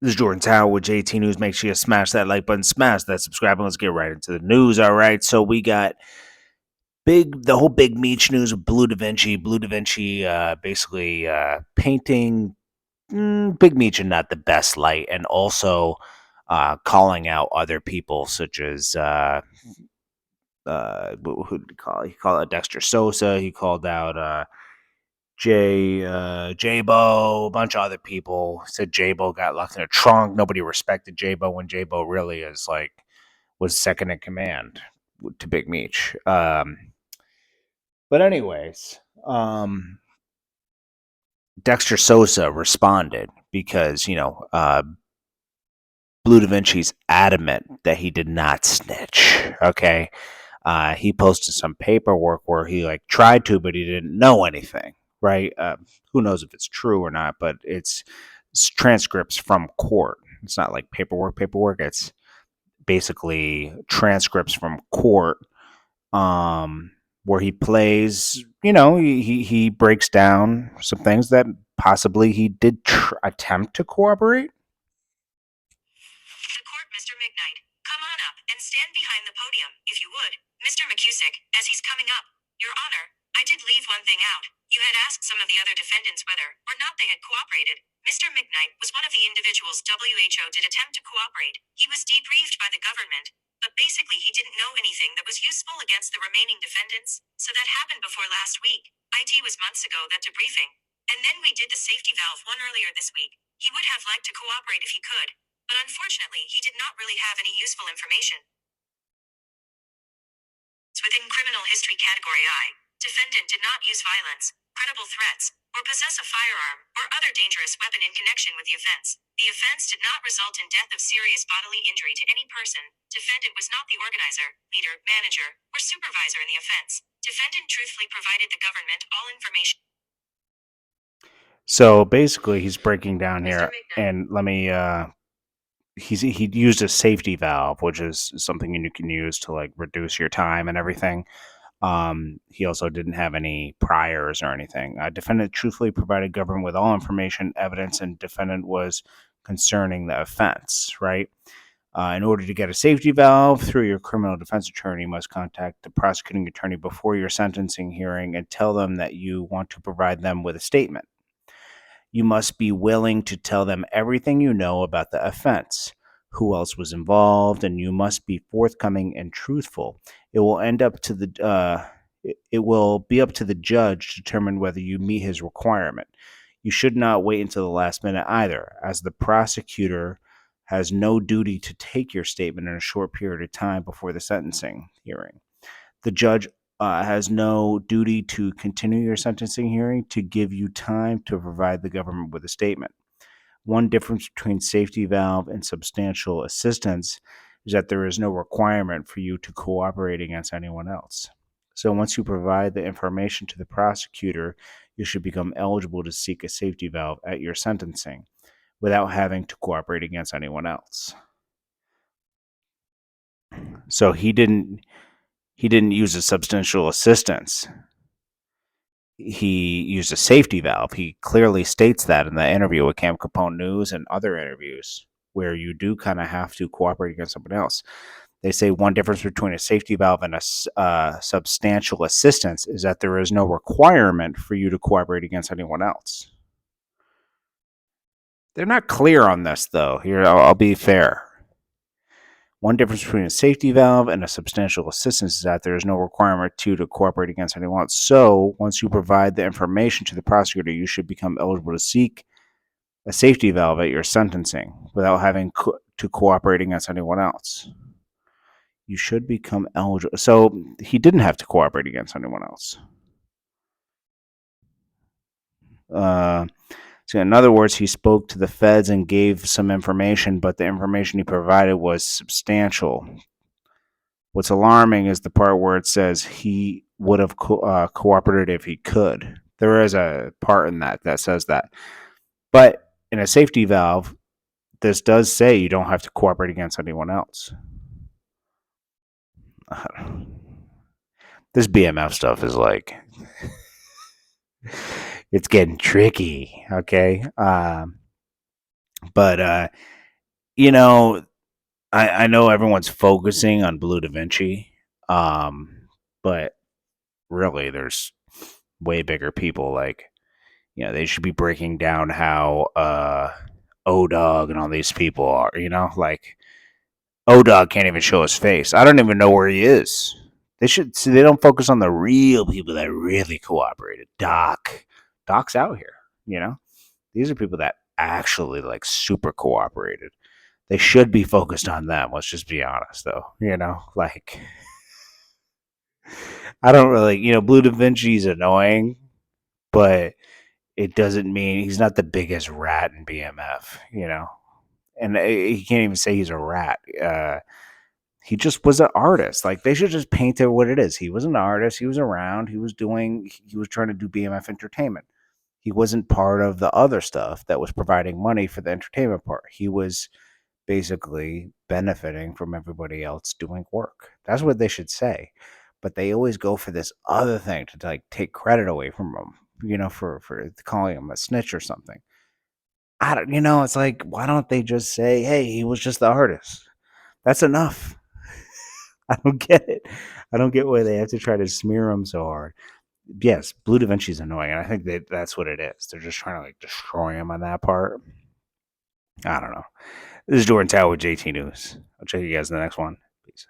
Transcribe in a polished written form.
This is Jordan Tower with JT News. Make sure you smash that like button, smash that subscribe, and let's get right into the news. All right, so we got the whole big Meech news of Bleu Davinci. Bleu Davinci, basically painting Big Meech in not the best light, and also calling out other people such as who did he call? He called out Dexter Sosa. He called out J-Bo, a bunch of other people. Said J-Bo got locked in a trunk. Nobody respected J-Bo when J-Bo really was second in command to Big Meech. But anyways, Dexter Sosa responded because Blue Da Vinci's adamant that he did not snitch. Okay, he posted some paperwork where he tried to, but he didn't know anything. Right? Who knows if it's true or not? But it's transcripts from court. It's not like paperwork. Paperwork. It's basically transcripts from court, where he plays. He breaks down some things that possibly he did attempt to cooperate. The court, Mr. McKnight. Come on up and stand behind the podium, if you would, Mr. McCusick, as he's coming up. Your Honor, I did leave one thing out. You had asked some of the other defendants whether or not they had cooperated. Mr. McKnight was one of the individuals WHO did attempt to cooperate. He was debriefed by the government, but basically he didn't know anything that was useful against the remaining defendants, so that happened before last week. IT was months ago, that debriefing. And then we did the safety valve one earlier this week. He would have liked to cooperate if he could, but unfortunately he did not really have any useful information. It's within criminal history category I. Defendant did not use violence, credible threats, or possess a firearm or other dangerous weapon in connection with the offense. The offense did not result in death of serious bodily injury to any person. Defendant was not the organizer, leader, manager, or supervisor in the offense. Defendant truthfully provided the government all information. So basically, he's breaking down here, and let me. He used a safety valve, which is something you can use to reduce your time and everything. He also didn't have any priors or anything. Defendant truthfully provided government with all information, evidence, and defendant was concerning the offense. Right. In order to get a safety valve through your criminal defense attorney, you must contact the prosecuting attorney before your sentencing hearing and tell them that you want to provide them with a statement. You must be willing to tell them everything you know about the offense, who else was involved, and you must be forthcoming and truthful. It will be up to the judge to determine whether you meet his requirement. You should not wait until the last minute either, as the prosecutor has no duty to take your statement in a short period of time before the sentencing hearing. The judge has no duty to continue your sentencing hearing to give you time to provide the government with a statement. One difference between safety valve and substantial assistance is that there is no requirement for you to cooperate against anyone else. So once you provide the information to the prosecutor, you should become eligible to seek a safety valve at your sentencing without having to cooperate against anyone else. So he didn't use a substantial assistance. He used a safety valve. He clearly states that in the interview with Cam Capone News and other interviews where you do kind of have to cooperate against someone else. They say one difference between a safety valve and a substantial assistance is that there is no requirement for you to cooperate against anyone else. They're not clear on this, though. Here, I'll be fair. One difference between a safety valve and a substantial assistance is that there is no requirement to cooperate against anyone else. So once you provide the information to the prosecutor, you should become eligible to seek a safety valve at your sentencing without having to cooperate against anyone else. You should become eligible. So he didn't have to cooperate against anyone else. So in other words, he spoke to the feds and gave some information, but the information he provided was substantial. What's alarming is the part where it says he would have cooperated if he could. There is a part in that says that. But in a safety valve, this does say you don't have to cooperate against anyone else. This BMF stuff is it's getting tricky, okay? But you know, I know everyone's focusing on Blue Davinci, but really, there's way bigger people. Like, they should be breaking down how O Dog and all these people are. Like O Dog can't even show his face. I don't even know where he is. They should see. They don't focus on the real people that really cooperated. Doc's out here. You know, these are people that actually like super cooperated. They should be focused on them. Let's just be honest, though. Like I don't really, Blue Da Vinci's annoying, but it doesn't mean he's not the biggest rat in BMF. And he can't even say he's a rat. He just was an artist. Like they should just paint it what it is. He was an artist. He was around. He was doing. He was trying to do BMF entertainment. He wasn't part of the other stuff that was providing money for the entertainment part. He was basically benefiting from everybody else doing work. That's what they should say. But they always go for this other thing to like take credit away from them. For calling him a snitch or something. I don't. It's like why don't they just say, "Hey, he was just the artist." That's enough. I don't get it. I don't get why they have to try to smear him so hard. Yes, Blue Da Vinci's annoying, and I think that's what it is. They're just trying to like destroy him on that part. I don't know. This is Jordan Tower with JT News. I'll check you guys in the next one. Peace.